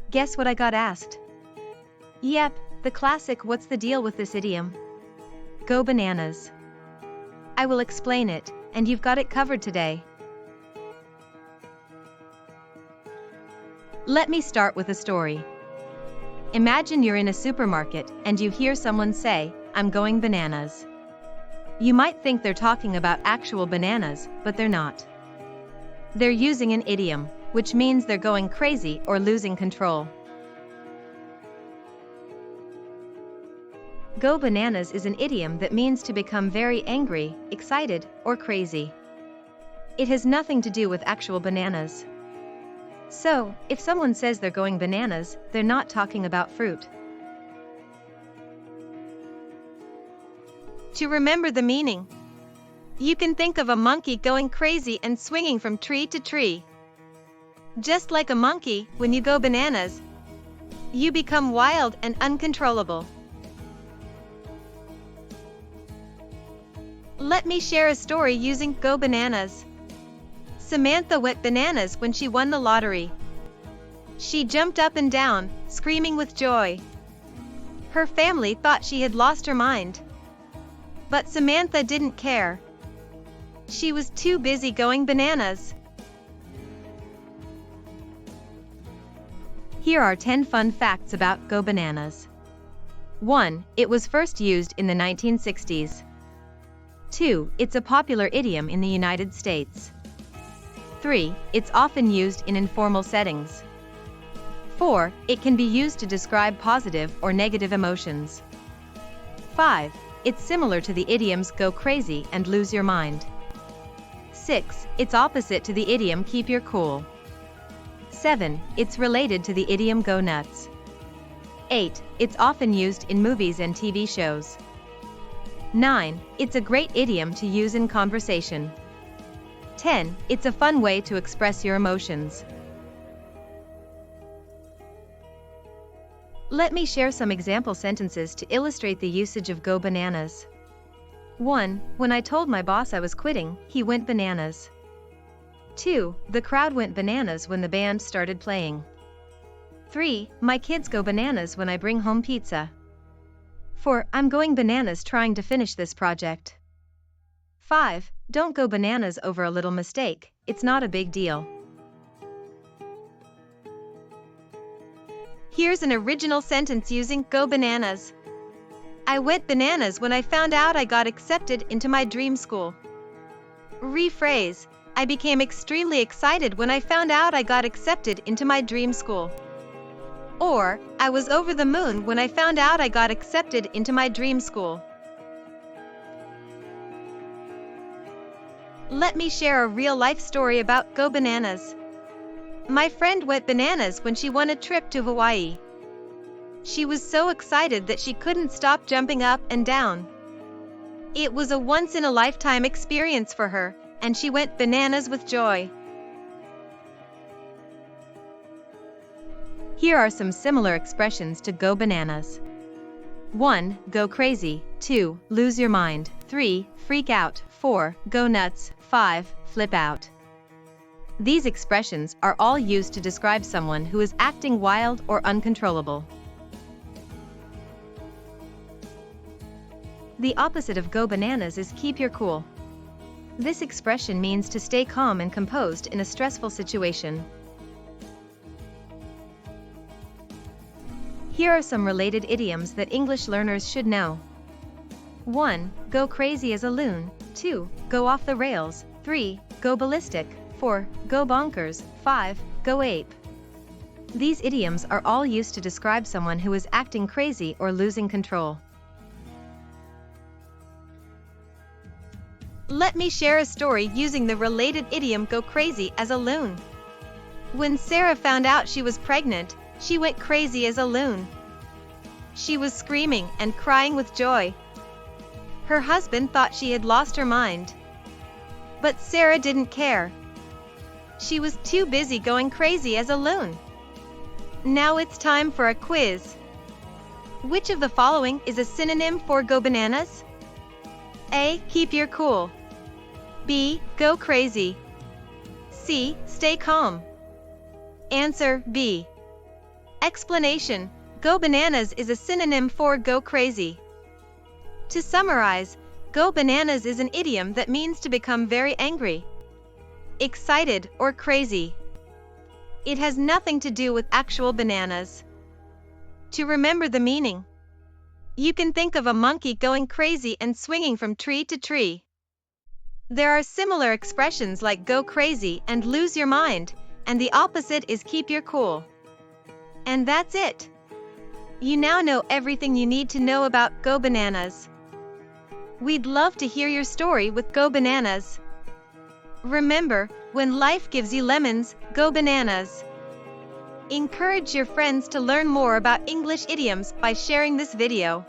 Guess what I got asked? Yep, the classic "what's the deal with this idiom?" Go bananas. I will explain it, and you've got it covered today. Let me start with a story. Imagine you're in a supermarket and you hear someone say, "I'm going bananas." You might think they're talking about actual bananas, but they're not. They're using an idiom, which means they're going crazy or losing control. Go bananas is an idiom that means to become very angry, excited, or crazy. It has nothing to do with actual bananas. So, if someone says they're going bananas, they're not talking about fruit. To remember the meaning, you can think of a monkey going crazy and swinging from tree to tree. Just like a monkey, when you go bananas, you become wild and uncontrollable. Let me share a story using "go bananas." Samantha went bananas when she won the lottery. She jumped up and down, screaming with joy. Her family thought she had lost her mind. But Samantha didn't care. She was too busy going bananas. Here are 10 fun facts about go bananas. 1. It was first used in the 1960s. 2. It's a popular idiom in the United States. 3. It's often used in informal settings. 4. It can be used to describe positive or negative emotions. 5. It's similar to the idioms "go crazy" and "lose your mind." 6. It's opposite to the idiom "keep your cool." 7. It's related to the idiom "go nuts." 8. It's often used in movies and TV shows. 9. It's a great idiom to use in conversation. 10. It's a fun way to express your emotions. Let me share some example sentences to illustrate the usage of go bananas. 1. When I told my boss I was quitting, he went bananas. 2. The crowd went bananas when the band started playing. 3. My kids go bananas when I bring home pizza. 4. I'm going bananas trying to finish this project. 5. Don't go bananas over a little mistake, it's not a big deal. Here's an original sentence using go bananas. I went bananas when I found out I got accepted into my dream school. Rephrase, I became extremely excited when I found out I got accepted into my dream school. Or, I was over the moon when I found out I got accepted into my dream school. Let me share a real-life story about go bananas. My friend went bananas when she won a trip to Hawaii. She was so excited that she couldn't stop jumping up and down. It was a once-in-a-lifetime experience for her, and she went bananas with joy. Here are some similar expressions to go bananas. 1. Go crazy. 2. Lose your mind. 3. Freak out. 4. Go nuts. 5. Flip out. These expressions are all used to describe someone who is acting wild or uncontrollable. The opposite of go bananas is keep your cool. This expression means to stay calm and composed in a stressful situation. Here are some related idioms that English learners should know. 1. Go crazy as a loon. 2. Go off the rails. 3. Go ballistic. 4. Go bonkers. 5. Go ape. These idioms are all used to describe someone who is acting crazy or losing control. Let me share a story using the related idiom go crazy as a loon. When Sarah found out she was pregnant, she went crazy as a loon. She was screaming and crying with joy. Her husband thought she had lost her mind. But Sarah didn't care. She was too busy going crazy as a loon. Now it's time for a quiz. Which of the following is a synonym for go bananas? A. Keep your cool. B. Go crazy. C. Stay calm. Answer B. Explanation: Go bananas is a synonym for go crazy. To summarize, go bananas is an idiom that means to become very angry, excited, or crazy. It has nothing to do with actual bananas. To remember the meaning, you can think of a monkey going crazy and swinging from tree to tree. There are similar expressions like go crazy and lose your mind, and the opposite is keep your cool. And that's it. You now know everything you need to know about go bananas. We'd love to hear your story with go bananas. Remember, when life gives you lemons, go bananas. Encourage your friends to learn more about English idioms by sharing this video.